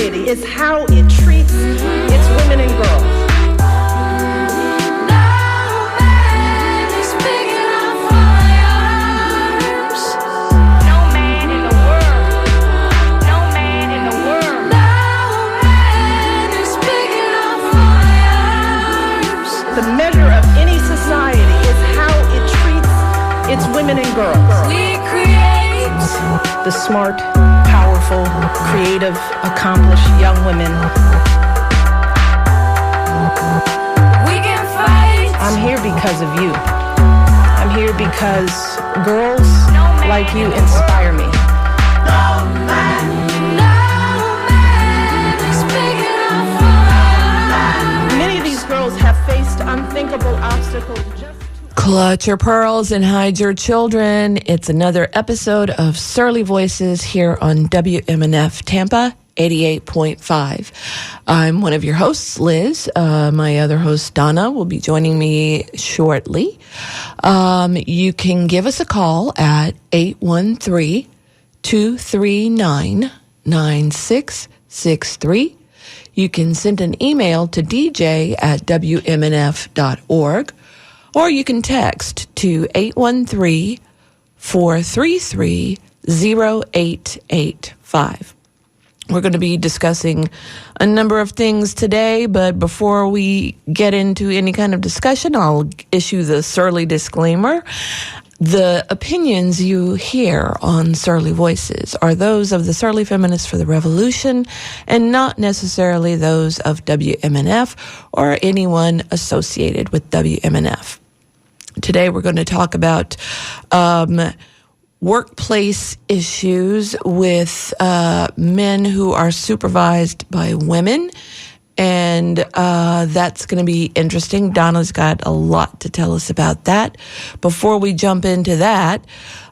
society is how it treats its women and girls. The measure of any society is how it treats its women and girls. We create the smart, powerful, creative, accomplished young women. We can fight. I'm here because of you. I'm here because girls like you inspire me. Many of these girls have faced unthinkable obstacles just Clutch your pearls and hide your children. It's another episode of Surly Voices here on WMNF Tampa 88.5. I'm one of your hosts, Liz. My other host, Donna, will be joining me shortly. You can give us a call at 813-239-9663. You can send an email to dj@wmnf.org. Or you can text to 813-433-0885. We're going to be discussing a number of things today, but before we get into any kind of discussion, I'll issue the Surly disclaimer. The opinions you hear on Surly Voices are those of the Surly Feminists for the Revolution and not necessarily those of WMNF or anyone associated with WMNF. Today we're going to talk about workplace issues with men who are supervised by women. And that's going to be interesting. Donna's got a lot to tell us about that. Before we jump into that,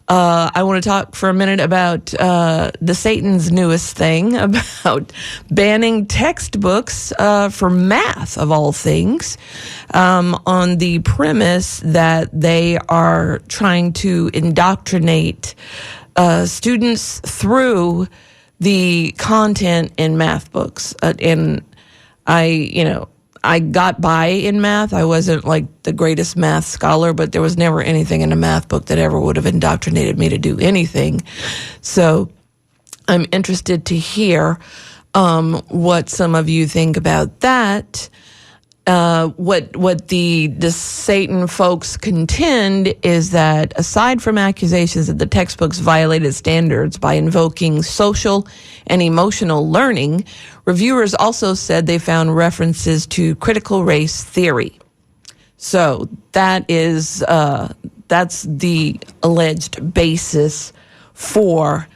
I want to talk for a minute about the Satan's newest thing about banning textbooks for math, of all things, on the premise that they are trying to indoctrinate students through the content in math books. And I got by in math. I wasn't like the greatest math scholar, but there was never anything in a math book that ever would have indoctrinated me to do anything. So I'm interested to hear what some of you think about that. What the Satan folks contend is that aside from accusations that the textbooks violated standards by invoking social and emotional learning, reviewers also said they found references to critical race theory. So that is that's the alleged basis for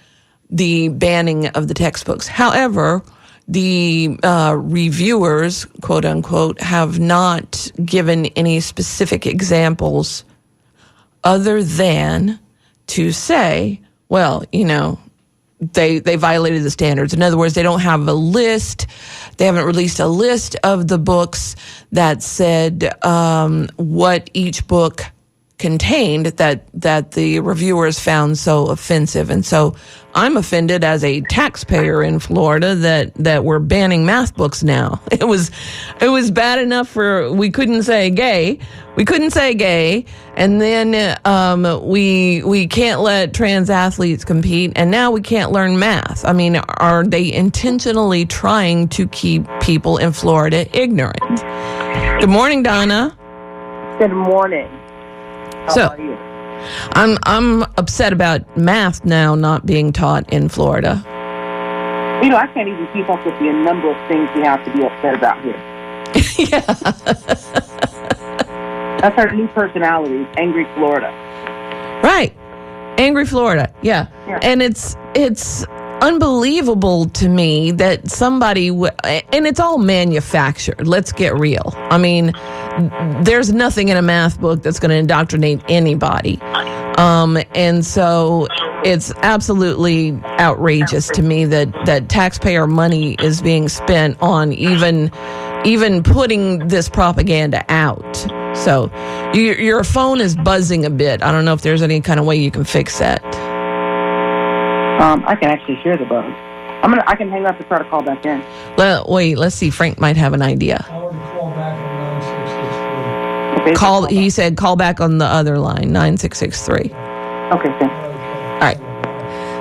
the banning of the textbooks. However, the reviewers, quote unquote, have not given any specific examples other than to say, well, they violated the standards. In other words, they don't have a list. They haven't released a list of the books that said what each book contained that the reviewers found so offensive. And so I'm offended as a taxpayer in Florida that we're banning math books now. It was bad enough for we couldn't say gay. And then we can't let trans athletes compete, and now we can't learn math. I mean, are they intentionally trying to keep people in Florida ignorant? Good morning, Donna. Good morning. How are you? I'm upset about math now not being taught in Florida. I can't even keep up with the number of things we have to be upset about here. Yeah. That's our new personality, Angry Florida. Right. Angry Florida. Yeah. And it's unbelievable to me that somebody and it's all manufactured. Let's get real. I mean, there's nothing in a math book that's going to indoctrinate anybody. And so it's absolutely outrageous to me that taxpayer money is being spent on even putting this propaganda out. So your phone is buzzing a bit. I don't know if there's any kind of way you can fix that. I can actually hear the buzz. I can hang up and try to call back in. Wait, let's see. Frank might have an idea. I would call back on 9663. Okay, Call. He said call back on the other line, 9663. Okay, thanks. All right.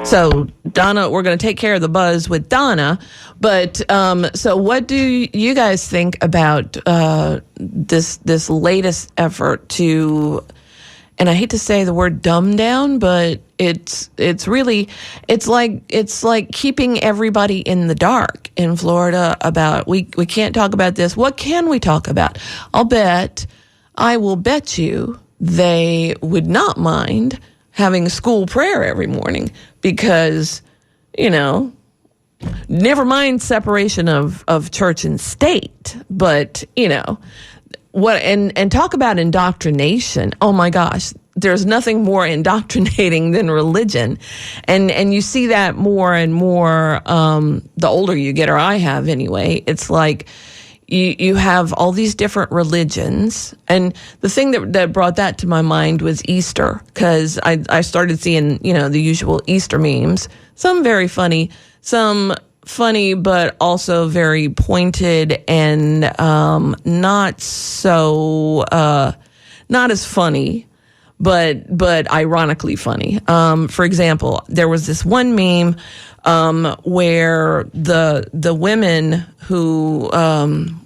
So, Donna, we're going to take care of the buzz with Donna. But so what do you guys think about this latest effort to, and I hate to say the word dumb down, but it's like keeping everybody in the dark in Florida about we can't talk about this. What can we talk about? I will bet you they would not mind having school prayer every morning because, never mind separation of church and state, but, what, and talk about indoctrination. Oh my gosh, there's nothing more indoctrinating than religion. And you see that more and more, the older you get, or I have anyway. It's like, you have all these different religions. And the thing that brought that to my mind was Easter, because I started seeing, the usual Easter memes, some very funny, some funny, but also very pointed and not as funny, but ironically funny. For example, there was this one meme where the women who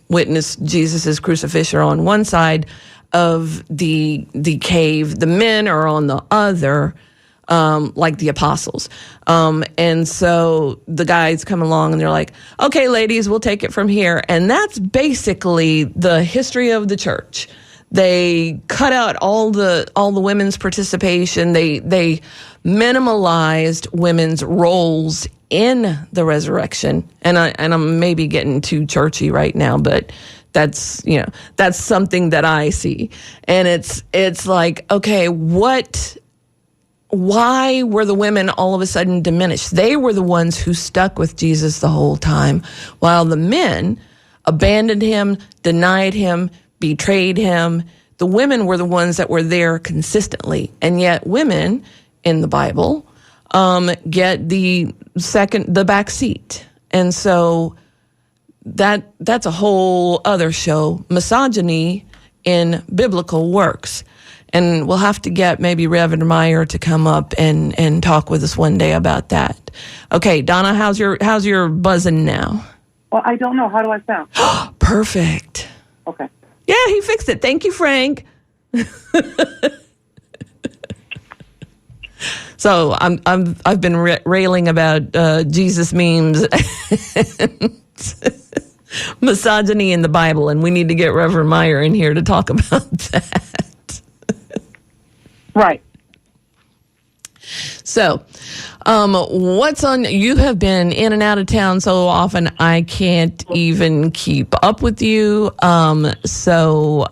witnessed Jesus' crucifixion are on one side of the cave, the men are on the other, like the apostles. And so the guys come along and they're like, okay, ladies, we'll take it from here. And that's basically the history of the church. They cut out all the women's participation. They minimalized women's roles in the resurrection. And I'm maybe getting too churchy right now, but that's something that I see. And it's like, okay, why were the women all of a sudden diminished? They were the ones who stuck with Jesus the whole time, while the men abandoned him, denied him, betrayed him. The women were the ones that were there consistently. And yet women in the Bible get the back seat. And so that's a whole other show, misogyny in biblical works. And we'll have to get maybe Reverend Meyer to come up and talk with us one day about that. Okay, Donna, how's your buzzing now? Well, I don't know. How do I sound? Perfect. Okay. Yeah, he fixed it. Thank you, Frank. So I've been railing about Jesus memes, and misogyny in the Bible, and we need to get Reverend Meyer in here to talk about that. Right. So, what's on? You have been in and out of town so often, I can't even keep up with you. So,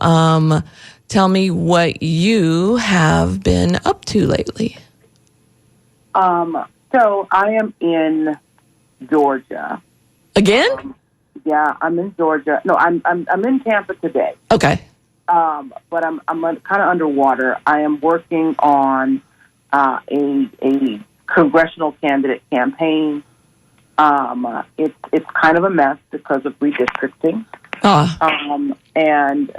tell me what you have been up to lately. So I am in Georgia. Again? Yeah, I'm in Georgia. No, I'm in Tampa today. Okay. But I'm kind of underwater. I am working on a congressional candidate campaign. It's kind of a mess because of redistricting, and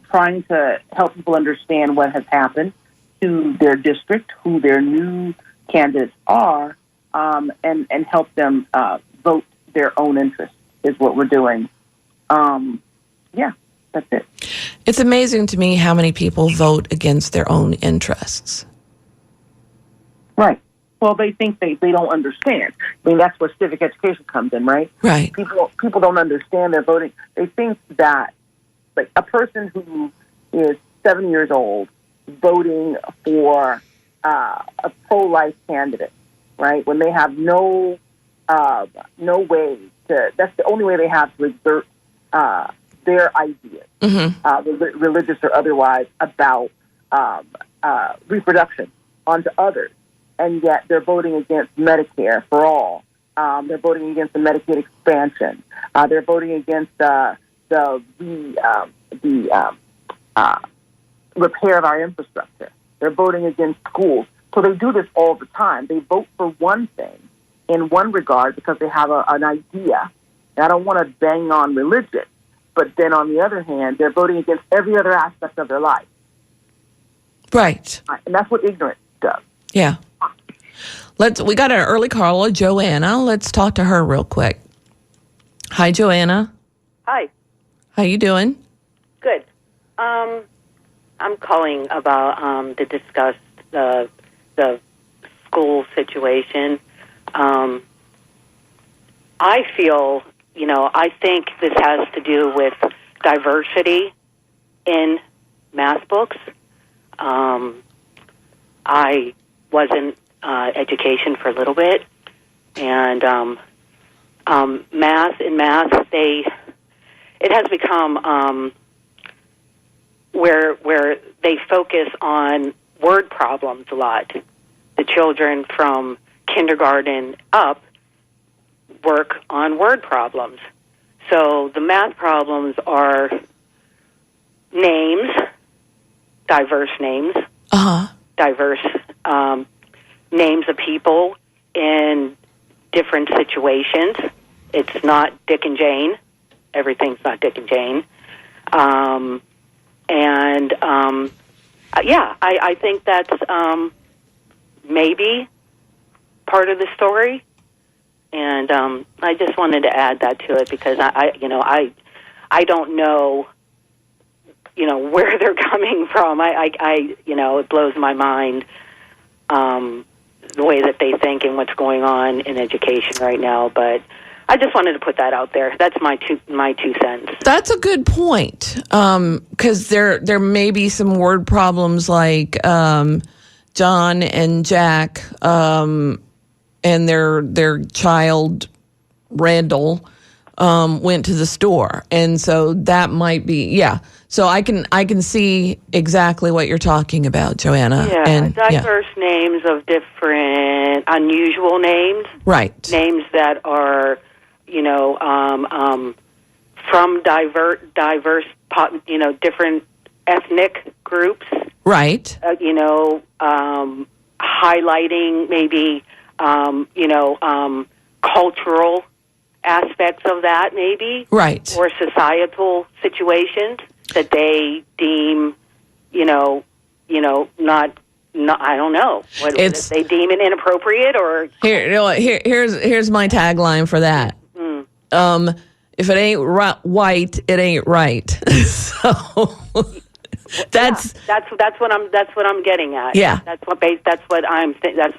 trying to help people understand what has happened to their district, who their new candidates are, and help them vote their own interests is what we're doing. Yeah, that's it. It's amazing to me how many people vote against their own interests. Right. Well, they think they don't understand. I mean, that's where civic education comes in, right? Right. People don't understand their voting. They think that, like, a person who is 7 years old voting for a pro-life candidate, right? When they have no way to, that's the only way they have to exert their ideas, religious or otherwise, about reproduction onto others. And yet they're voting against Medicare for all. They're voting against the Medicaid expansion. They're voting against the repair of our infrastructure. They're voting against schools. So they do this all the time. They vote for one thing, in one regard because they have an idea. And I don't want to bang on religion, but then on the other hand, they're voting against every other aspect of their life. Right. And that's what ignorance does. Yeah. We got an early caller, Joanna. Let's talk to her real quick. Hi, Joanna. Hi. How you doing? Good. I'm calling about to discuss the school situation. I feel, I think this has to do with diversity in math books. I was in education for a little bit, and math, it has become where they focus on word problems a lot. The children from kindergarten up work on word problems. So the math problems are names, diverse names, diverse names of people in different situations. It's not Dick and Jane. Everything's not Dick and Jane. I think that's maybe part of the story. And I just wanted to add that to it because I don't know, where they're coming from. It blows my mind the way that they think and what's going on in education right now. But I just wanted to put that out there. That's my two cents. That's a good point. Because there may be some word problems like John and Jack and their child Randall went to the store, and so that might be So I can see exactly what you're talking about, Joanna. Yeah, and diverse names of different unusual names. Right. Names that are, from diverse, different ethnic groups. Right. Highlighting maybe, cultural aspects of that, maybe. Right. Or societal situations that they deem, not I don't know. What they deem it inappropriate or here's my tagline for that. If it ain't white, it ain't right. So that's what I'm getting at. Yeah. That's what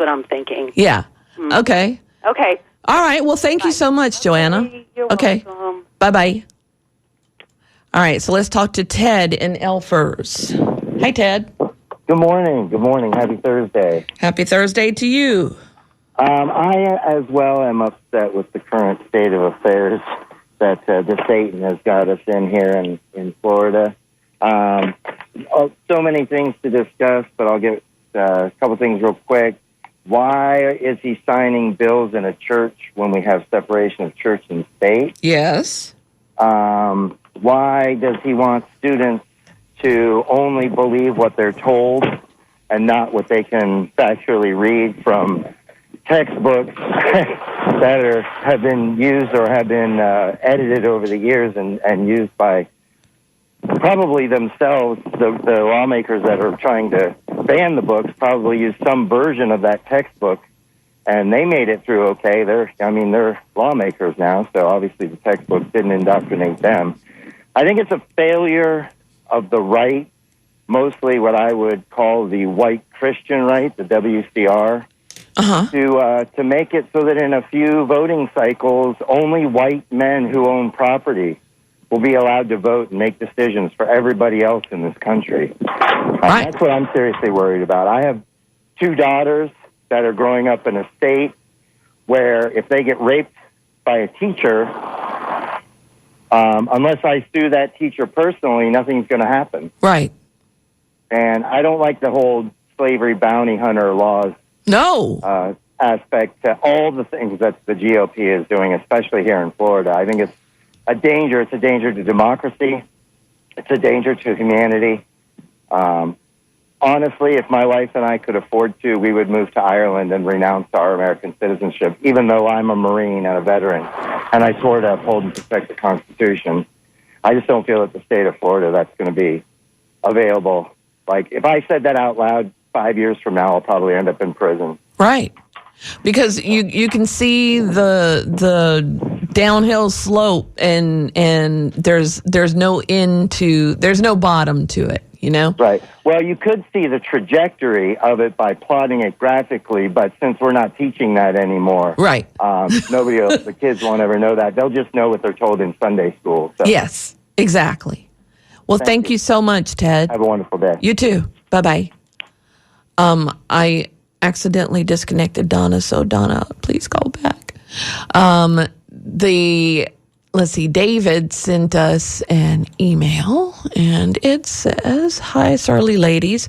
I'm thinking. Yeah. Okay. Okay. All right. Well, thank you so much, Joanna. You're okay. welcome. Bye-bye. All right. So let's talk to Ted in Elfers. Hi, Ted. Good morning. Good morning. Happy Thursday. Happy Thursday to you. I, as well, am upset with the current state of affairs that the Satan has got us in here in Florida. So many things to discuss, but I'll get a couple things real quick. Why is he signing bills in a church when we have separation of church and state? Yes. Why does he want students to only believe what they're told and not what they can factually read from textbooks that have been used or have been edited over the years and used by probably themselves, the lawmakers that are trying to ban the books probably used some version of that textbook, and they made it through okay. They're lawmakers now, so obviously the textbook didn't indoctrinate them. I think it's a failure of the right, mostly what I would call the white Christian right, the WCR, to make it so that in a few voting cycles, only white men who own property will be allowed to vote and make decisions for everybody else in this country. That's what I'm seriously worried about. I have two daughters that are growing up in a state where if they get raped by a teacher, unless I sue that teacher personally, nothing's going to happen. Right. And I don't like the whole slavery bounty hunter laws aspect to all the things that the GOP is doing, especially here in Florida. I think it's a danger. It's a danger to democracy. It's a danger to humanity. honestly, if my wife and I could afford to, we would move to Ireland and renounce our American citizenship, even though I'm a Marine and a veteran, and I swore to uphold and protect the Constitution. I just don't feel that the state of Florida that's going to be available. Like, if I said that out loud 5 years from now, I'll probably end up in prison. Right. Because you can see the downhill slope and there's no end to, there's no bottom to it, you know? Right. Well, you could see the trajectory of it by plotting it graphically, but since we're not teaching that anymore, Right. Nobody else, the kids won't ever know that. They'll just know what they're told in Sunday school. So Yes, exactly. Well, thank you so much, Ted. have a wonderful day. You too. Bye-bye. I accidentally disconnected Donna, so Donna, please call back. Let's see, David sent us an email, and it says, "Hi, Surly ladies.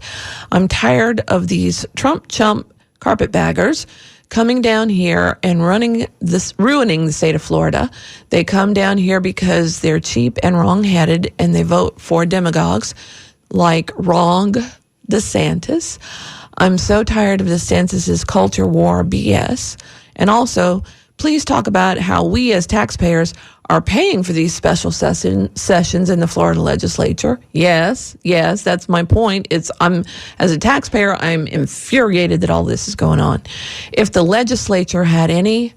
I'm tired of these Trump chump carpetbaggers coming down here and ruining the state of Florida. They come down here because they're cheap and wrong-headed, and they vote for demagogues like Ron DeSantis. I'm so tired of DeSantis' culture war BS. And also, please talk about how we as taxpayers are paying for these special sessions in the Florida legislature. Yes, that's my point. As a taxpayer, I'm infuriated that all this is going on. If the legislature had any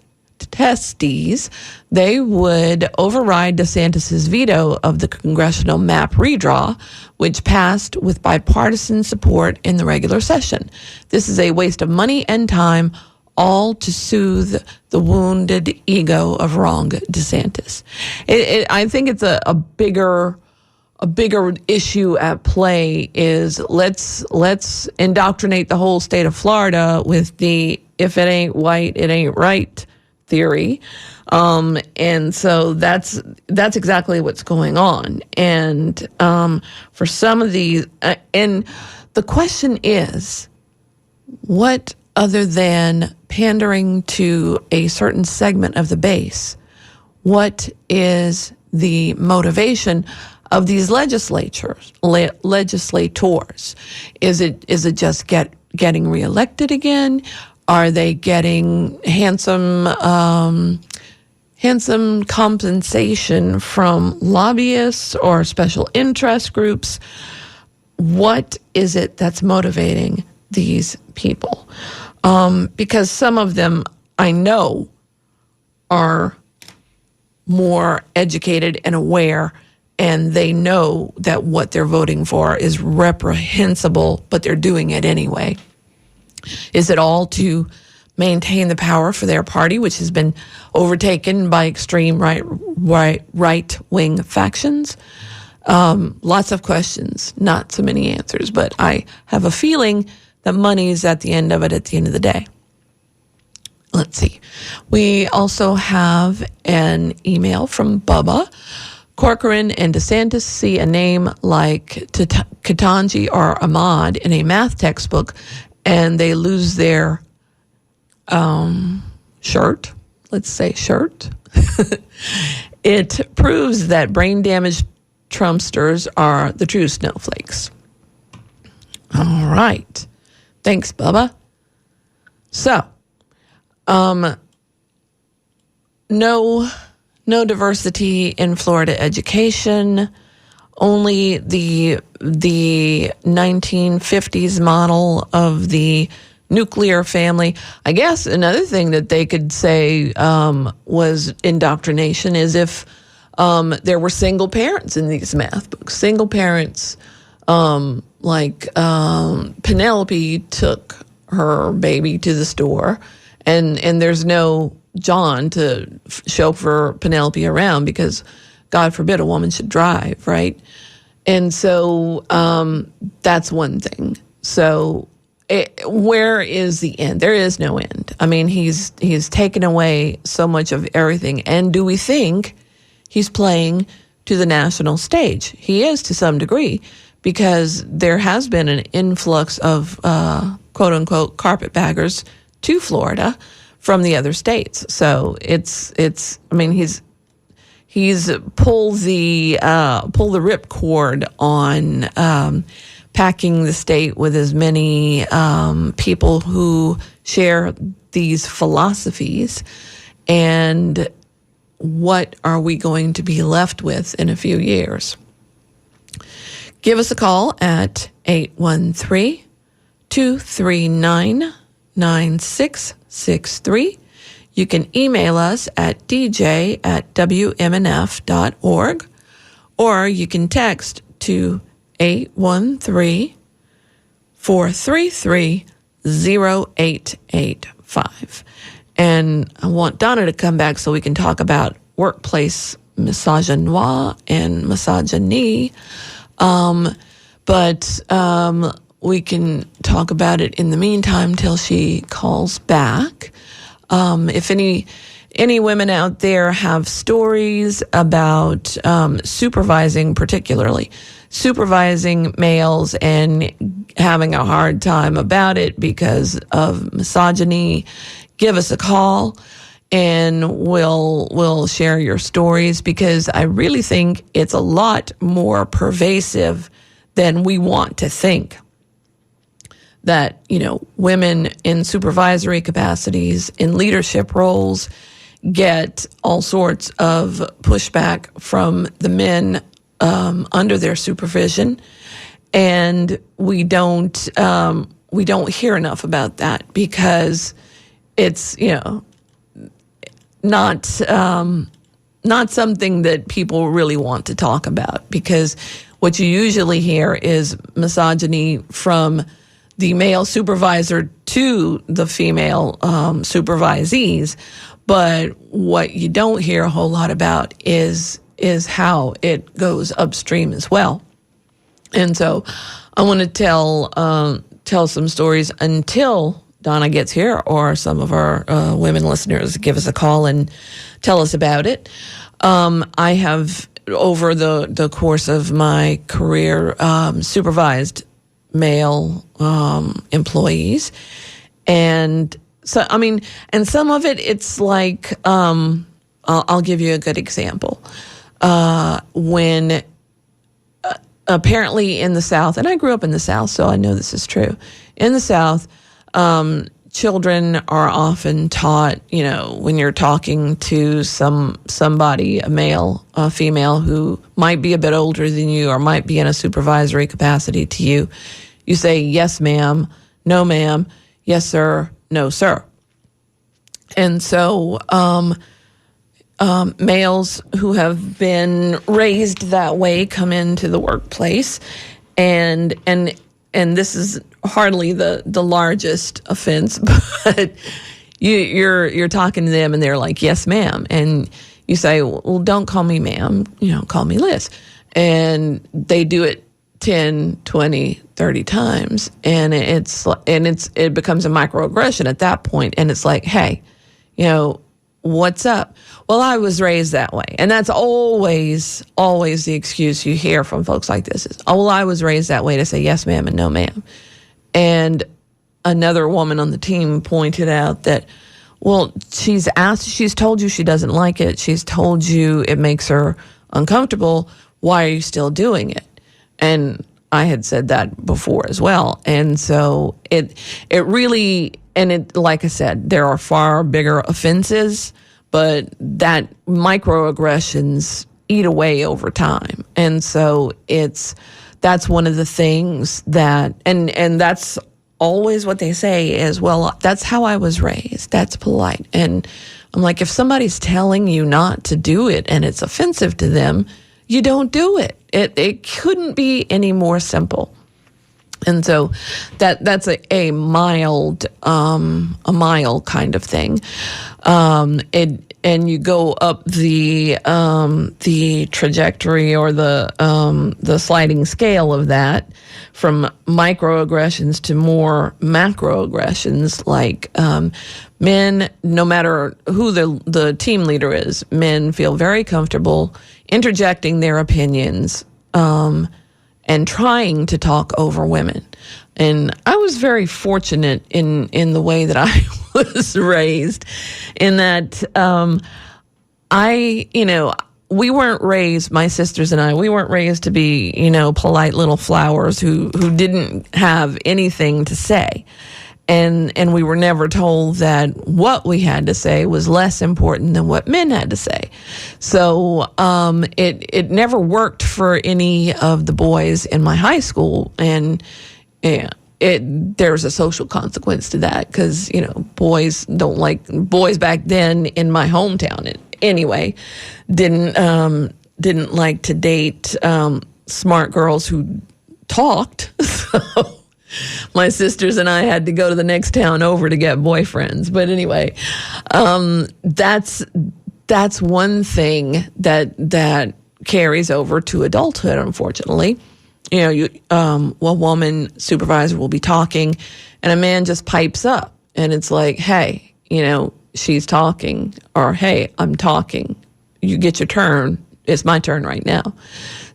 testes, they would override DeSantis' veto of the congressional map redraw, which passed with bipartisan support in the regular session. This is a waste of money and time, all to soothe the wounded ego of Ron DeSantis." I think it's a bigger issue at play is let's indoctrinate the whole state of Florida with the "if it ain't white, it ain't right" theory. And so that's exactly what's going on. And for some of these, and the question is, what other than pandering to a certain segment of the base, what is the motivation of these legislators? Is it just getting reelected again? Are they getting handsome compensation from lobbyists or special interest groups? What is it that's motivating these people? Because some of them I know are more educated and aware, and they know that what they're voting for is reprehensible, but they're doing it anyway. Is it all to maintain the power for their party, which has been overtaken by extreme right-wing factions? Lots of questions, not so many answers, but I have a feeling that money is at the end of the day. Let's see. We also have an email from Bubba. Corcoran and DeSantis see a name like Ketanji or Ahmad in a math textbook, and they lose their shirt. Let's say shirt. It proves that brain-damaged Trumpsters are the true snowflakes. All right. Thanks, Bubba. So, no diversity in Florida education. Only the 1950s model of the nuclear family. I guess another thing that they could say was indoctrination is if there were single parents in these math books. Single parents, like Penelope took her baby to the store, and there's no John to chauffeur Penelope around because, God forbid, a woman should drive, right? And so that's one thing. So where is the end? There is no end. I mean, he's taken away so much of everything. And do we think he's playing to the national stage? He is to some degree, because there has been an influx of quote unquote carpetbaggers to Florida from the other states. So it's I mean, he's he's pull the ripcord on packing the state with as many people who share these philosophies, and what are we going to be left with in a few years? Give us a call at 813-239-9663. You can email us at dj@wmnf.org, or you can text to 813-433-0885. And I want Donna to come back so we can talk about workplace misogyny and misogyny. But we can talk about it in the meantime till she calls back. If any women out there have stories about supervising males and having a hard time about it because of misogyny, give us a call and we'll share your stories, because I really think it's a lot more pervasive than we want to think. That, women in supervisory capacities, in leadership roles, get all sorts of pushback from the men under their supervision, and we don't hear enough about that, because it's not something that people really want to talk about, because what you usually hear is misogyny from the male supervisor to the female supervisees, but what you don't hear a whole lot about is how it goes upstream as well. And so I want to tell some stories until Donna gets here, or some of our women listeners give us a call and tell us about it. I have, over the course of my career, supervised male employees, and so and some of it's like, I'll give you a good example. When apparently in the South, and I grew up in the South, so I know this is true. In the South, children are often taught, when you're talking to somebody, a male, a female, who might be a bit older than you or might be in a supervisory capacity to you, you say, yes, ma'am, no, ma'am, yes, sir, no, sir. And so males who have been raised that way come into the workplace, and this is hardly the largest offense, but you're talking to them and they're like, yes, ma'am. And you say, well, don't call me ma'am, call me Liz. And they do it 10, 20, 30 times. And it becomes a microaggression at that point. And it's like, hey, what's up? Well, I was raised that way. And that's always the excuse you hear from folks like this is, oh, well, I was raised that way, to say yes, ma'am, and no, ma'am. And another woman on the team pointed out that, well, she's told you she doesn't like it. She's told you it makes her uncomfortable. Why are you still doing it? And I had said that before as well. And so it really, like I said, there are far bigger offenses, but that microaggressions eat away over time. And so that's one of the things that, and that's always what they say is, well, that's how I was raised. That's polite. And I'm like, if somebody's telling you not to do it and it's offensive to them, you don't do it. It couldn't be any more simple. And so that's a mild kind of thing. And you go up the trajectory, or the sliding scale of that, from microaggressions to more macroaggressions, like men, no matter who the team leader is, men feel very comfortable interjecting their opinions and trying to talk over women. And I was very fortunate in the way that I was raised, in that we weren't raised, my sisters and I, we weren't raised to be, polite little flowers who didn't have anything to say. And we were never told that what we had to say was less important than what men had to say. So it never worked for any of the boys in my high school. And there's a social consequence to that because, boys back then in my hometown anyway, didn't like to date smart girls who talked. So my sisters and I had to go to the next town over to get boyfriends. But anyway, that's one thing that carries over to adulthood, unfortunately. A woman supervisor will be talking and a man just pipes up and it's like, hey, she's talking, or hey, I'm talking. You get your turn. It's my turn right now.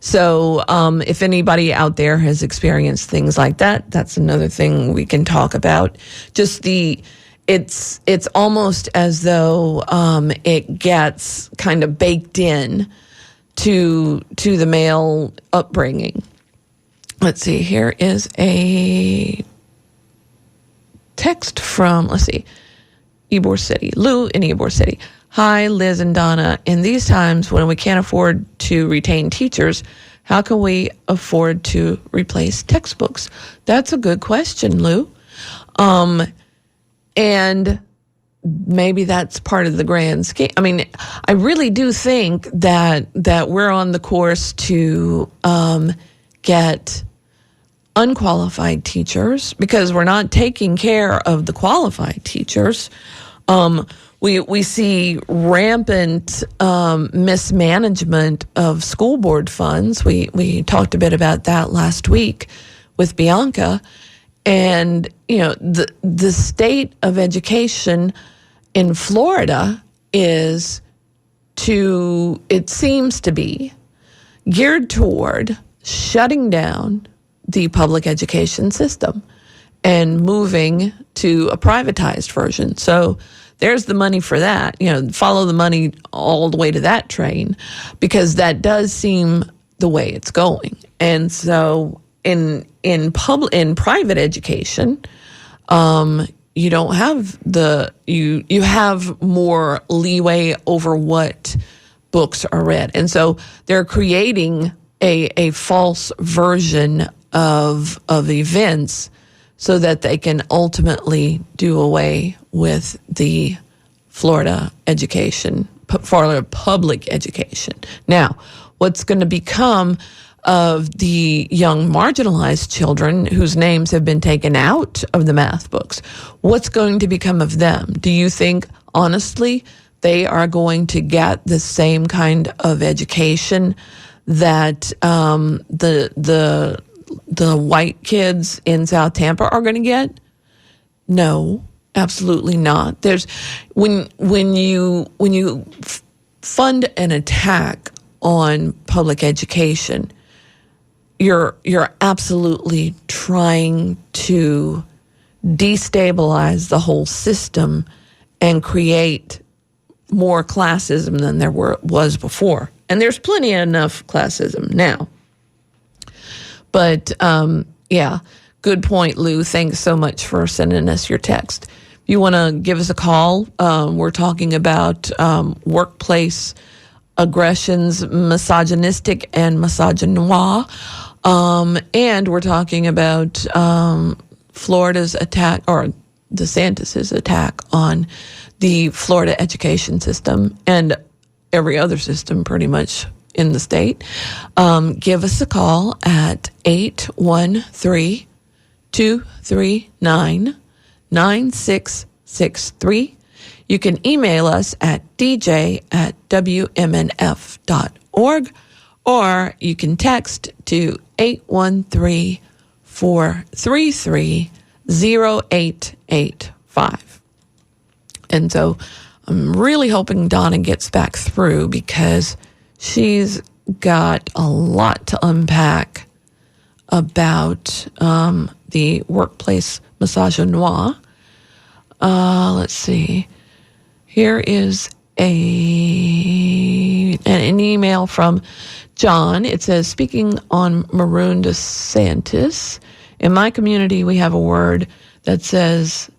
So if anybody out there has experienced things like that, that's another thing we can talk about. Just it's almost as though it gets kind of baked in to the male upbringing. Let's see, here is a text from, Ybor City. Lou in Ybor City. Hi, Liz and Donna. In these times when we can't afford to retain teachers, how can we afford to replace textbooks? That's a good question, Lou. And maybe that's part of the grand scheme. I mean, I really do think that we're on the course to get unqualified teachers because we're not taking care of the qualified teachers. We see rampant mismanagement of school board funds. We talked a bit about that last week with Bianca. And, the state of education in Florida it seems to be geared toward shutting down the public education system and moving to a privatized version. So there's the money for that. Follow the money all the way to that train because that does seem the way it's going. And so in private education, you don't have you have more leeway over what books are read. And so they're creating a false version of events so that they can ultimately do away with the Florida public education. Now, what's going to become of the young marginalized children whose names have been taken out of the math books? What's going to become of them? Do you think, honestly, they are going to get the same kind of education that the white kids in South Tampa are going to get? No, absolutely not. There's when you fund an attack on public education, you're absolutely trying to destabilize the whole system and create more classism than there was before. And there's plenty enough classism now. But, good point, Lou. Thanks so much for sending us your text. If you want to give us a call, we're talking about workplace aggressions, misogynistic and misogynoir. And we're talking about Florida's attack, or DeSantis's attack on the Florida education system and every other system pretty much in the state. Give us a call at 813-239-9663. You can email us at dj@wmnf.org, or you can text to 813-433-0885. And so I'm really hoping Donna gets back through because she's got a lot to unpack about the workplace misogynoir. Let's see. Here is an email from John. It says, speaking on Maroon DeSantis, in my community we have a word that says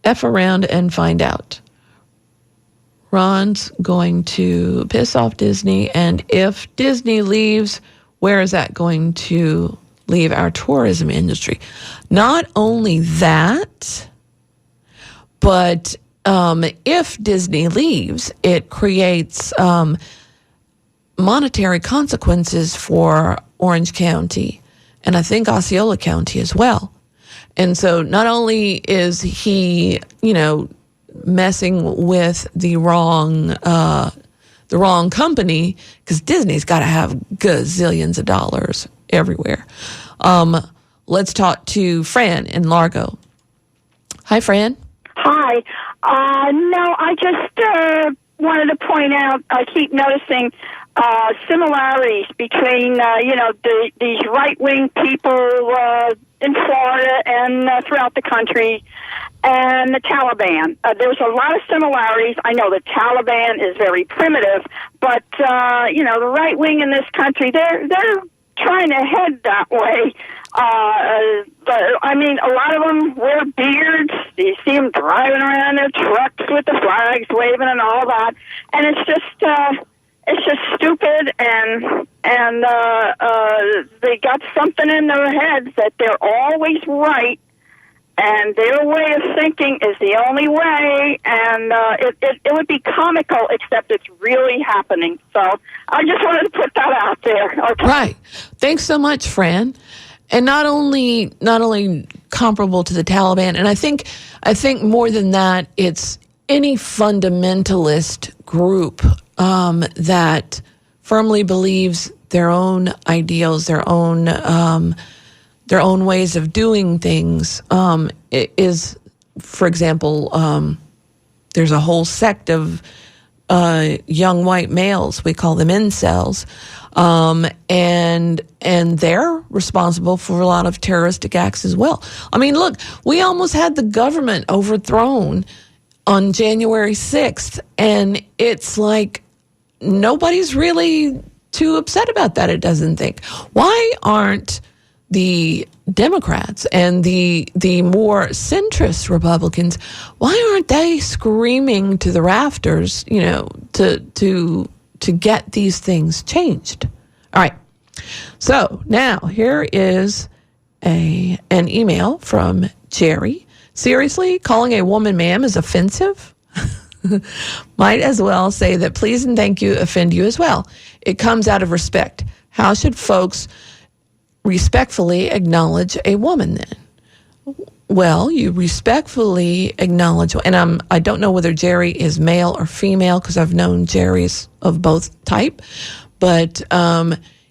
F around and find out. Ron's going to piss off Disney, and if Disney leaves, where is that going to leave our tourism industry? Not only that, but if Disney leaves, it creates monetary consequences for Orange County, and I think Osceola County as well. And so not only is he, messing with the wrong company, because Disney's got to have gazillions of dollars everywhere. Let's talk to Fran in Largo. Hi, Fran. Hi. No, I just wanted to point out, I keep noticing similarities between, these right-wing people in Florida and throughout the country and the Taliban. There's a lot of similarities. I know the Taliban is very primitive, but, the right wing in this country, they're trying to head that way. A lot of them wear beards. You see them driving around their trucks with the flags waving and all that. And it's just stupid, and they got something in their heads that they're always right, and their way of thinking is the only way, and it would be comical, except it's really happening. So I just wanted to put that out there. Okay. Right. Thanks so much, Fran. And not only comparable to the Taliban, and I think more than that, it's any fundamentalist group that firmly believes their own ideals, their own ways of doing things, is, for example, there's a whole sect of young white males, we call them incels, and they're responsible for a lot of terroristic acts as well. I mean, look, we almost had the government overthrown on January 6th, and it's like nobody's really too upset about that, it doesn't think. Why aren't the Democrats and the more centrist Republicans, why aren't they screaming to the rafters, to get these things changed? All right. So now here is an email from Jerry. Seriously, calling a woman ma'am is offensive? Might as well say that please and thank you offend you as well. It comes out of respect. How should folks respectfully acknowledge a woman then? Well, you respectfully acknowledge, and I don't know whether Jerry is male or female because I've known Jerrys of both type, but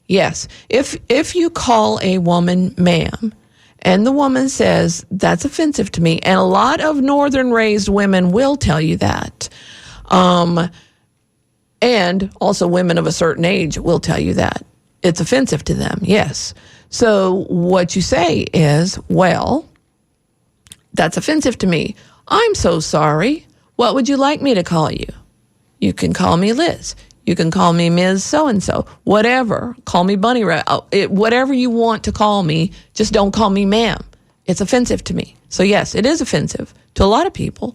yes, if you call a woman ma'am, and the woman says, that's offensive to me. And a lot of northern-raised women will tell you that. And also women of a certain age will tell you that. It's offensive to them, yes. So what you say is, well, that's offensive to me. I'm so sorry. What would you like me to call you? You can call me Liz. You can call me Ms. So-and-so, whatever. Call me Bunny Rabbit. Whatever you want to call me, just don't call me ma'am. It's offensive to me. So yes, it is offensive to a lot of people.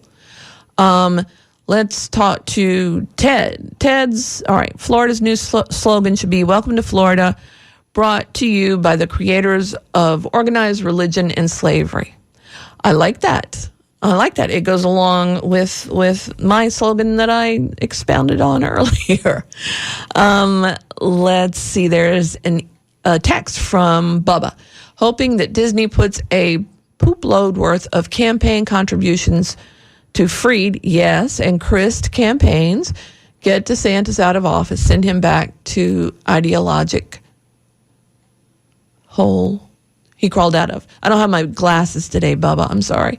Let's talk to Ted. All right, Florida's new slogan should be, Welcome to Florida, brought to you by the creators of organized religion and slavery. I like that. It goes along with my slogan that I expounded on earlier. Let's see. There's a text from Bubba, hoping that Disney puts a poop load worth of campaign contributions to Freed, yes, and Christ campaigns, get DeSantis out of office, send him back to ideologic hole he crawled out of. I don't have my glasses today, Bubba. I'm sorry.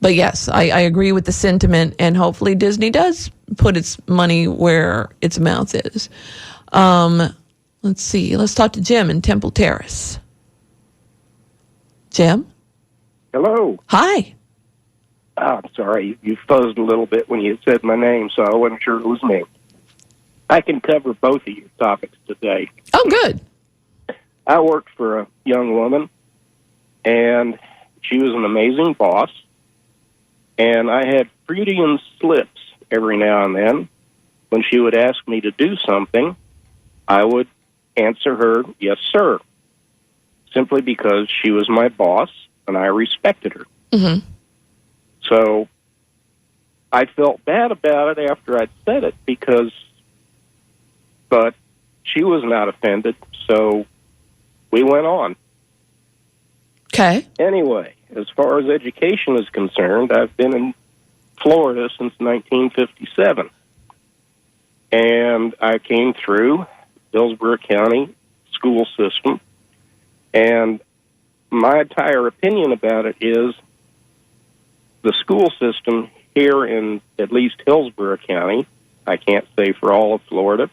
But yes, I agree with the sentiment, and hopefully Disney does put its money where its mouth is. Let's see. Let's talk to Jim in Temple Terrace. Jim? Hello. Hi. I'm sorry, you fuzzed a little bit when you said my name, so I wasn't sure it was me. I can cover both of your topics today. Oh, good. I worked for a young woman, and she was an amazing boss, and I had Freudian slips every now and then. When she would ask me to do something, I would answer her, yes, sir, simply because she was my boss, and I respected her. Mm-hmm. So I felt bad about it after I'd said it but she was not offended, so we went on. Okay. Anyway, as far as education is concerned, I've been in Florida since 1957. And I came through Hillsborough County school system, and my entire opinion about it is the school system here in at least Hillsborough County, I can't say for all of Florida,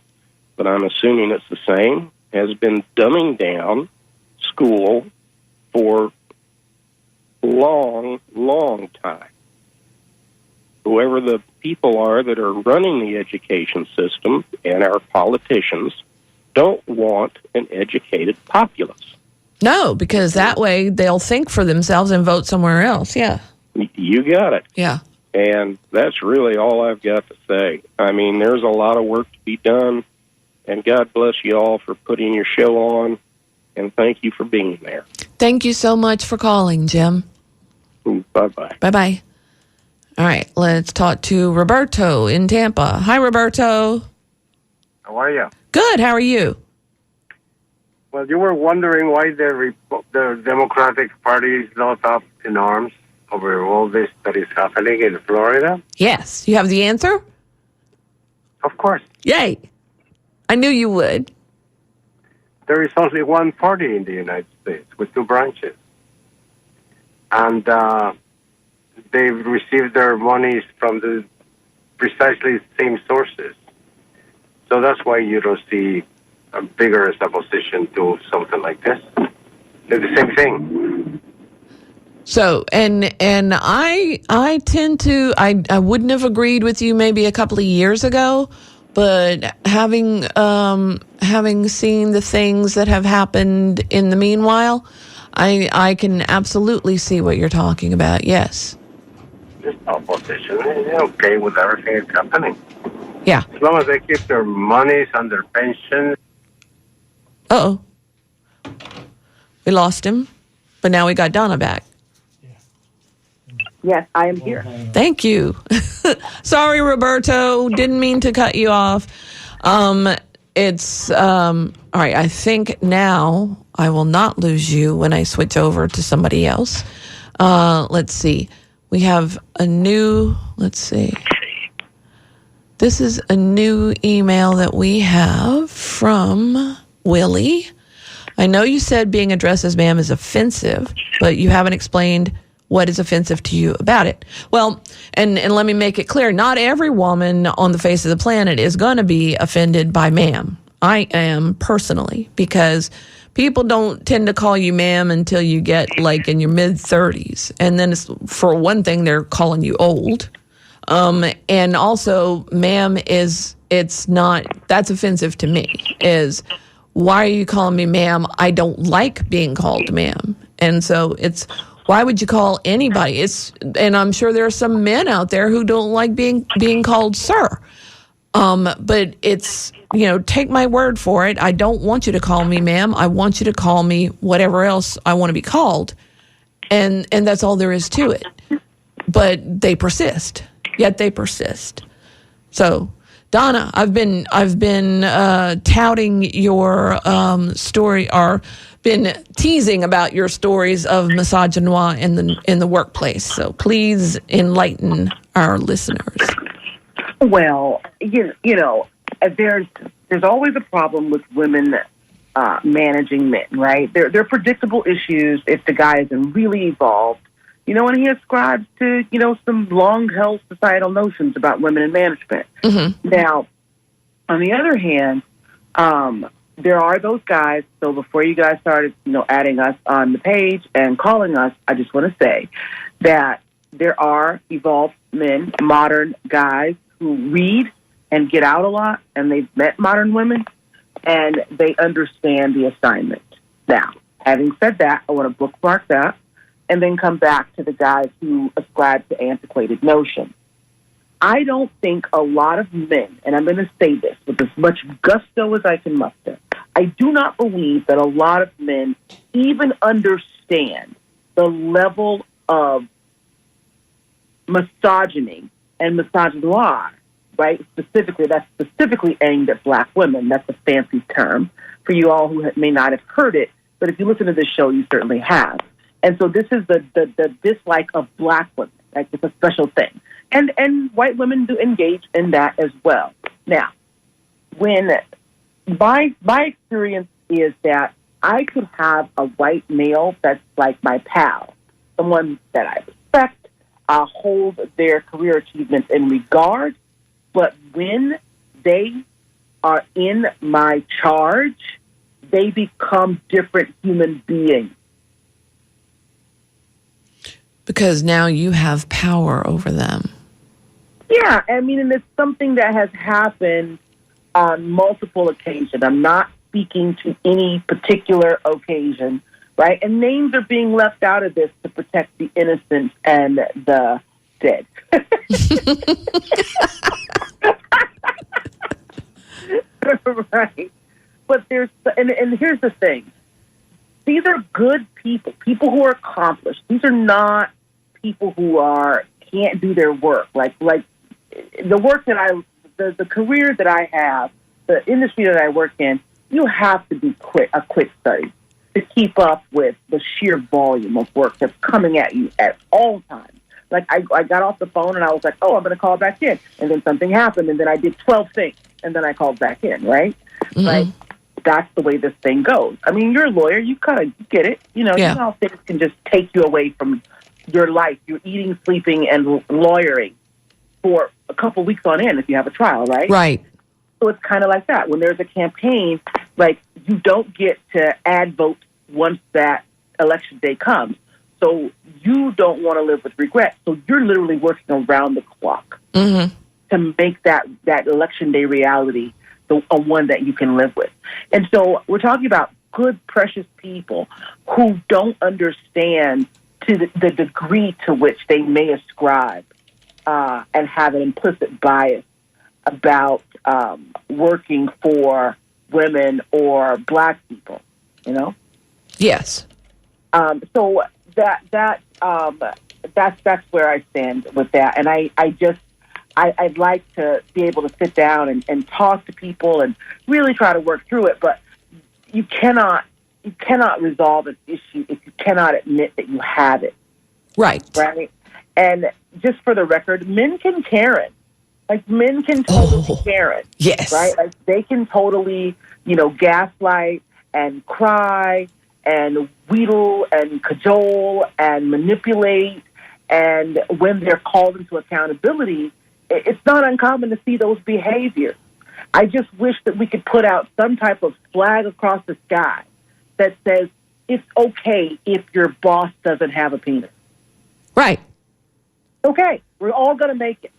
but I'm assuming it's the same, has been dumbing down school for a long, long time. Whoever the people are that are running the education system and our politicians don't want an educated populace. No, because that way they'll think for themselves and vote somewhere else. Yeah. You got it. Yeah. And that's really all I've got to say. I mean, there's a lot of work to be done, and God bless you all for putting your show on, and thank you for being there. Thank you so much for calling, Jim. Bye-bye. Bye-bye. All right, let's talk to Roberto in Tampa. Hi, Roberto. How are you? Good. How are you? Well, you were wondering why the Democratic Party is not up in arms over all this that is happening in Florida? Yes. You have the answer? Of course. Yay. I knew you would. There is only one party in the United States with two branches. And they've received their monies from the precisely same sources. So that's why you don't see a vigorous opposition to something like this. They're the same thing. So, and I tend to, I wouldn't have agreed with you maybe a couple of years ago, but having seen the things that have happened in the meanwhile, I can absolutely see what you're talking about. Yes. There's no opposition. They're okay with everything that's happening. Yeah. As long as they keep their monies and their pensions. Uh-oh. We lost him, but now we got Donna back. Yes, I am here. Thank you. Sorry, Roberto. Didn't mean to cut you off. All right. I think now I will not lose you when I switch over to somebody else. Let's see. We have a new, let's see. This is a new email that we have from Willie. I know you said being addressed as ma'am is offensive, but you haven't explained what is offensive to you about it. Well, and let me make it clear, not every woman on the face of the planet is going to be offended by ma'am. I am personally, because people don't tend to call you ma'am until you get like in your mid-30s. And then for one thing, they're calling you old. And also, ma'am that's offensive to me, is why are you calling me ma'am? I don't like being called ma'am. And so why would you call anybody? And I'm sure there are some men out there who don't like being called sir. But it's, take my word for it. I don't want you to call me ma'am. I want you to call me whatever else I want to be called. And that's all there is to it. But they persist. Yet they persist. So, Donna, I've been touting your story, or been teasing about your stories of misogyny in the workplace. So please enlighten our listeners. Well, there's always a problem with women managing men, right? They're predictable issues if the guy isn't really evolved. And he ascribes to, some long-held societal notions about women in management. Mm-hmm. Now, on the other hand, there are those guys. So before you guys started, adding us on the page and calling us, I just want to say that there are evolved men, modern guys who read and get out a lot, and they've met modern women, and they understand the assignment. Now, having said that, I want to bookmark that and then come back to the guys who ascribe to antiquated notions. I don't think a lot of men, and I'm going to say this with as much gusto as I can muster, I do not believe that a lot of men even understand the level of misogyny and misogynoir, right? That's specifically aimed at black women. That's a fancy term for you all who may not have heard it, but if you listen to this show, you certainly have. And so this is the dislike of black women. Like, it's a special thing. And white women do engage in that as well. Now, when my experience is that I could have a white male that's like my pal, someone that I respect, hold their career achievements in regard, but when they are in my charge, they become different human beings. Because now you have power over them. Yeah, I mean, and it's something that has happened on multiple occasions. I'm not speaking to any particular occasion, right? And names are being left out of this to protect the innocent and the dead. Right. But and here's the thing. These are good people who are accomplished. These are not people who can't do their work. Like the work that the career that I have, the industry that I work in, you have to be a quick study to keep up with the sheer volume of work that's coming at you at all times. Like I got off the phone and I was like, oh, I'm going to call back in. And then something happened and then I did 12 things and then I called back in, right? Mm-hmm. Like, that's the way this thing goes. I mean, you're a lawyer. You kind of get it. You know how things can just take you away from your life. You're eating, sleeping, and lawyering for a couple weeks on end if you have a trial, right? Right. So it's kind of like that. When there's a campaign, like, you don't get to add votes once that election day comes. So you don't want to live with regret. So you're literally working around the clock to make that election day reality a one that you can live with. And so we're talking about good, precious people who don't understand to the degree to which they may ascribe and have an implicit bias about working for women or black people, you know? Yes. So that's where I stand with that. And I'd like to be able to sit down and talk to people and really try to work through it, but you cannot resolve an issue if you cannot admit that you have it. Right. Right? And just for the record, men can Karen. Like, men can totally Karen. Yes. Right? Like, they can totally, gaslight and cry and wheedle and cajole and manipulate. And when they're called into accountability, it's not uncommon to see those behaviors. I just wish that we could put out some type of flag across the sky that says it's okay if your boss doesn't have a penis. Right. Okay, we're all going to make it.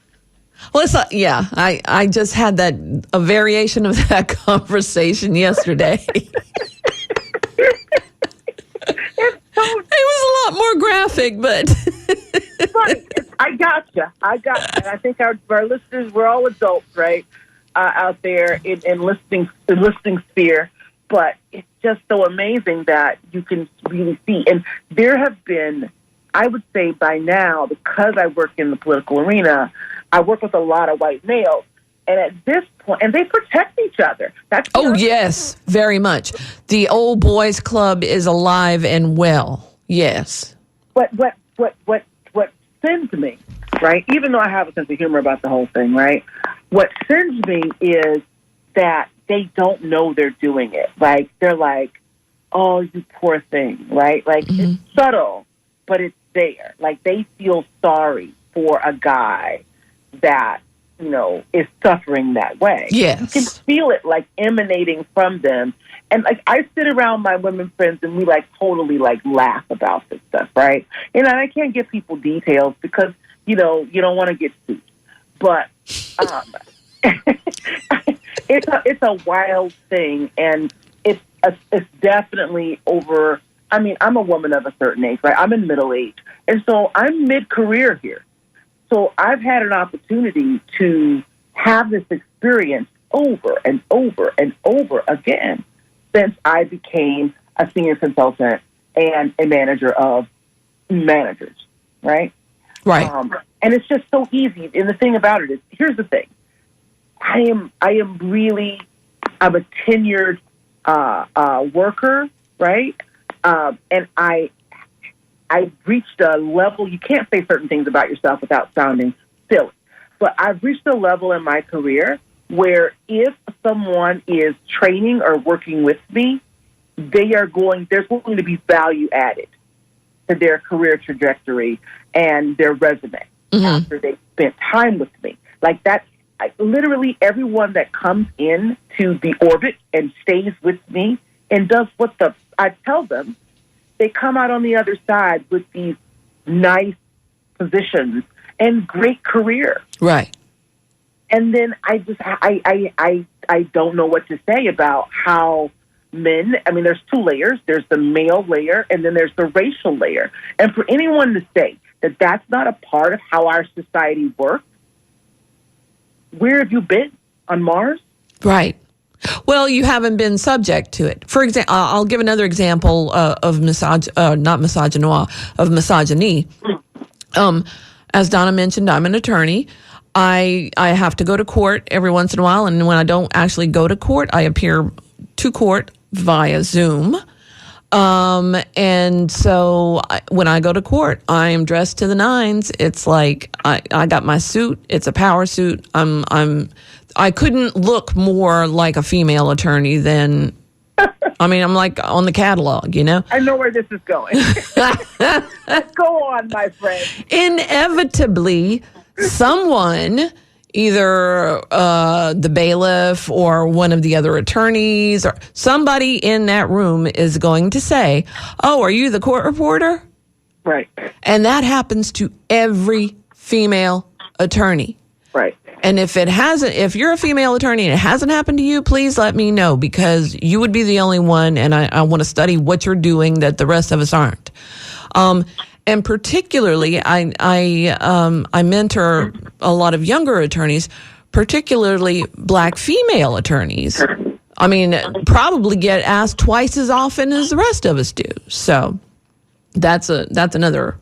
Well, I just had a variation of that conversation yesterday. It was a lot more graphic, but... Funny. I gotcha. And I think our listeners, we're all adults, right, out there in listening sphere. But it's just so amazing that you can really see. And there have been, I would say by now, because I work in the political arena, I work with a lot of white males. And at this point, and they protect each other. Yes, very much. The old boys club is alive and well. Yes. What sends me, right? Even though I have a sense of humor about the whole thing, right? What sends me is that they don't know they're doing it. Like, they're like, "Oh, you poor thing," right? Like, it's subtle, but it's there. Like, they feel sorry for a guy that, is suffering that way. Yes. You can feel it, like, emanating from them. And like I sit around my women friends and we like totally like laugh about this stuff, right? And I can't give people details because, you know, you don't want to get sued. But it's a wild thing, and it's definitely over. I mean, I'm a woman of a certain age, right? I'm in middle age, and so I'm mid-career here. So I've had an opportunity to have this experience over and over and over again since I became a senior consultant and a manager of managers, right? Right. And it's just so easy. And the thing about it is, here's the thing: I'm a tenured worker, right? And I reached a level. You can't say certain things about yourself without sounding silly, but I've reached a level in my career where if someone is training or working with me, there's going to be value added to their career trajectory and their resume after they've spent time with me. Like that, literally everyone that comes in to the orbit and stays with me and does what I tell them, they come out on the other side with these nice positions and great career. Right. And then I don't know what to say about how men, I mean, there's two layers. There's the male layer, and then there's the racial layer. And for anyone to say that that's not a part of how our society works, where have you been? On Mars? Right. Well, you haven't been subject to it. For example, I'll give another example of misogyny. As Donna mentioned, I'm an attorney. I have to go to court every once in a while, and when I don't actually go to court, I appear to court via Zoom. And so when I go to court, I am dressed to the nines. It's like I got my suit. It's a power suit. I couldn't look more like a female attorney than, I mean, I'm like on the catalog, you know? I know where this is going. Go on, my friend. Inevitably, someone, either the bailiff or one of the other attorneys or somebody in that room is going to say, "Oh, are you the court reporter?" Right. And that happens to every female attorney. Right. And if you're a female attorney and it hasn't happened to you, please let me know, because you would be the only one, and I want to study what you're doing that the rest of us aren't. And particularly, I mentor a lot of younger attorneys, particularly black female attorneys. I mean, probably get asked twice as often as the rest of us do. So that's another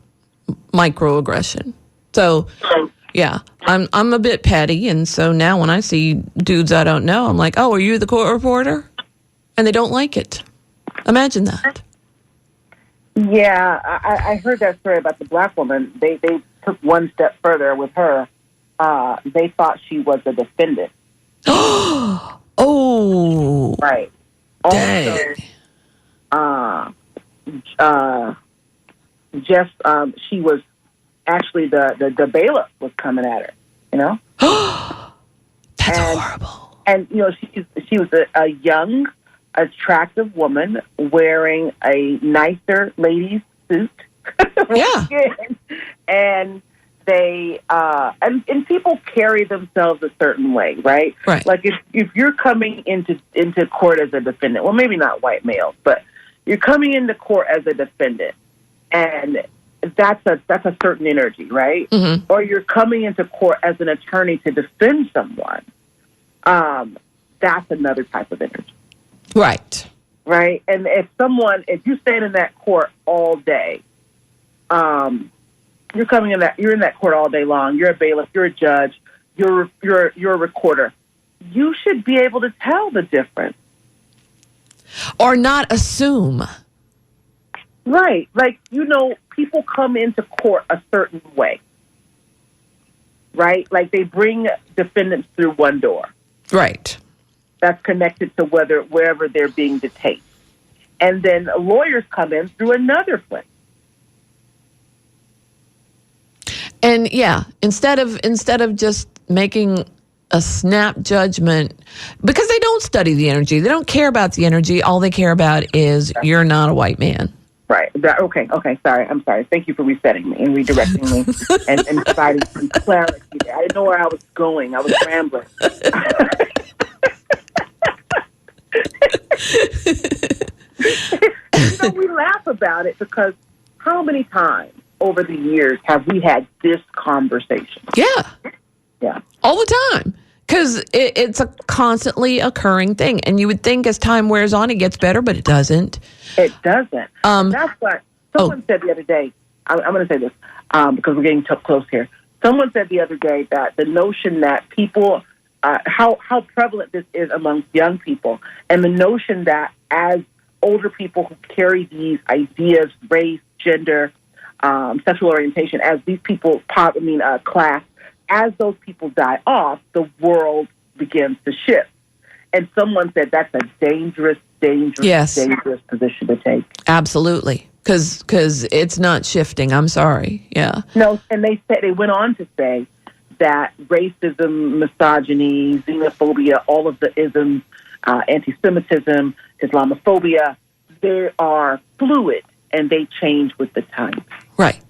microaggression. So yeah, I'm a bit petty, and so now when I see dudes I don't know, I'm like, "Oh, are you the court reporter?" And they don't like it. Imagine that. Yeah, I heard that story about the black woman. They took one step further with her. They thought she was a defendant. Oh, right. Dang. Also, she was actually the bailiff was coming at her. You know. That's horrible. And you know, she was a young, attractive woman wearing a nicer lady's suit. Yeah. And they and people carry themselves a certain way, right? Right. Like if you're coming into court as a defendant, well, maybe not white males, but you're coming into court as a defendant, and that's a certain energy, right? Mm-hmm. Or you're coming into court as an attorney to defend someone. That's another type of energy. Right. Right. And if you stand in that court all day, you're in that court all day long. You're a bailiff. You're a judge. You're a recorder. You should be able to tell the difference. Or not assume. Right. Like, you know, people come into court a certain way. Right? Like they bring defendants through one door. Right. That's connected to wherever they're being detained. And then lawyers come in through another place. And yeah, instead of just making a snap judgment because they don't study the energy. They don't care about the energy. All they care about is you're not a white man. Right. Okay. Sorry. I'm sorry. Thank you for resetting me and redirecting me and providing some clarity there. I didn't know where I was going. I was rambling. We laugh about it because how many times over the years have we had this conversation? Yeah. All the time. Because it's a constantly occurring thing. And you would think as time wears on, it gets better, but it doesn't. It doesn't. That's what someone said the other day. I'm going to say this because we're getting close here. Someone said the other day that the notion that people, how prevalent this is amongst young people, and the notion that as older people who carry these ideas, race, gender, sexual orientation, as these people, class, as those people die off, the world begins to shift. And someone said that's a dangerous position to take. Absolutely. Because it's not shifting. I'm sorry. Yeah. No, and they went on to say that racism, misogyny, xenophobia, all of the isms, anti-Semitism, Islamophobia, they are fluid and they change with the times. Right.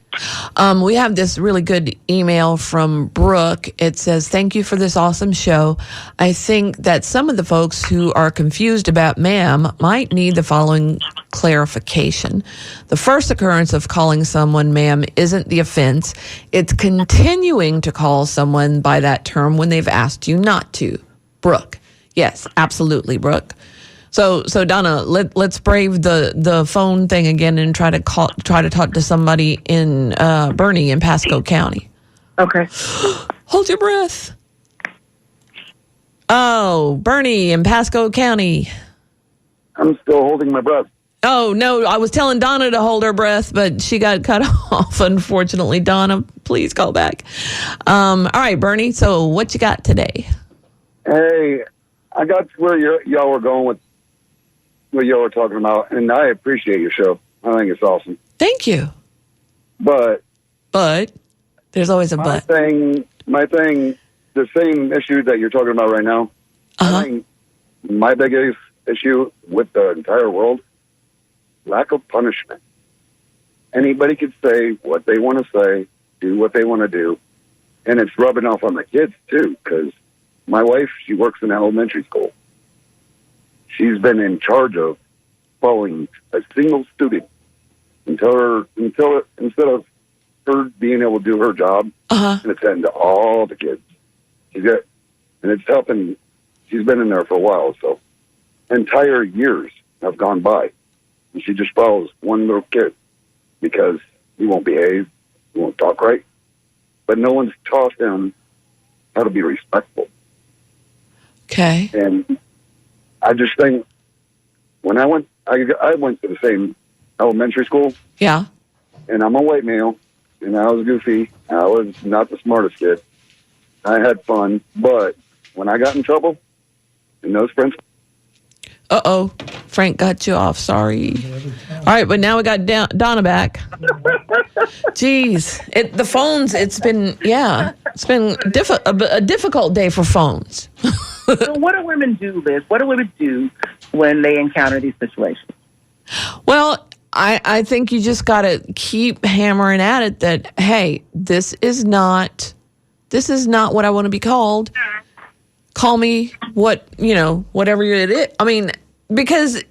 We have this really good email from Brooke. It says, thank you for this awesome show. I think that some of the folks who are confused about ma'am might need the following clarification. The first occurrence of calling someone ma'am isn't the offense. It's continuing to call someone by that term when they've asked you not to. Brooke. Yes, absolutely, Brooke. So Donna, let's brave the phone thing again and try to talk to somebody in Bernie in Pasco County. Okay. Hold your breath. Oh, Bernie in Pasco County. I'm still holding my breath. Oh no, I was telling Donna to hold her breath, but she got cut off. Unfortunately, Donna, please call back. All right, Bernie. So what you got today? Hey, I got to where y'all were going with what y'all were talking about, and I appreciate your show. I think it's awesome. Thank you. But there's always a but. My thing, the same issue that you're talking about right now. I think my biggest issue with the entire world, lack of punishment. Anybody could say what they want to say, do what they want to do, and it's rubbing off on the kids too. Because my wife, she works in elementary school. She's been in charge of following a single student until instead of her being able to do her job and attend to all the kids. And it's helping. She's been in there for a while, so entire years have gone by, and she just follows one little kid because he won't behave, he won't talk right, but no one's taught him how to be respectful. Okay. And I just think when I went to the same elementary school. Yeah. And I'm a white male, and I was goofy. I was not the smartest kid. I had fun, but when I got in trouble, and those friends. Uh-oh. Frank got you off. Sorry. All right, but now we got Donna back. Jeez. The phones, it's been a difficult day for phones. So what do women do, Liz? What do women do when they encounter these situations? Well, I think you just got to keep hammering at it that, hey, this is not what I want to be called. Call me whatever it is. I mean, because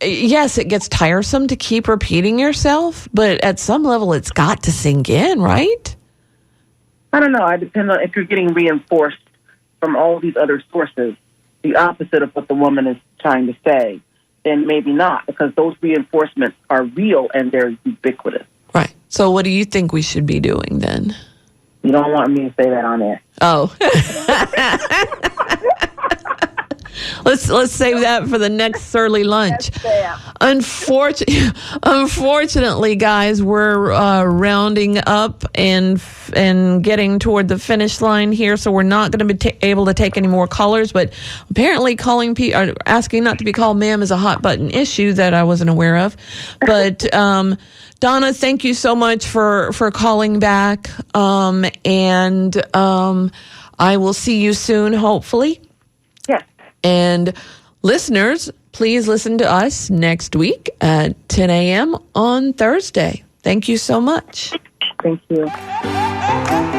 yes, it gets tiresome to keep repeating yourself, but at some level it's got to sink in, right? I don't know. I depend on if you're getting reinforced from all these other sources, the opposite of what the woman is trying to say, then maybe not, because those reinforcements are real and they're ubiquitous. Right. So what do you think we should be doing then? You don't want me to say that on air. Oh. Let's save that for the next surly lunch. Unfortunately, guys, we're rounding up and getting toward the finish line here, so we're not going to be able to take any more callers. But apparently, asking not to be called ma'am is a hot button issue that I wasn't aware of. But Donna, thank you so much for calling back, and I will see you soon, hopefully. Yes. And listeners, please listen to us next week at 10 a.m. on Thursday. Thank you so much. Thank you.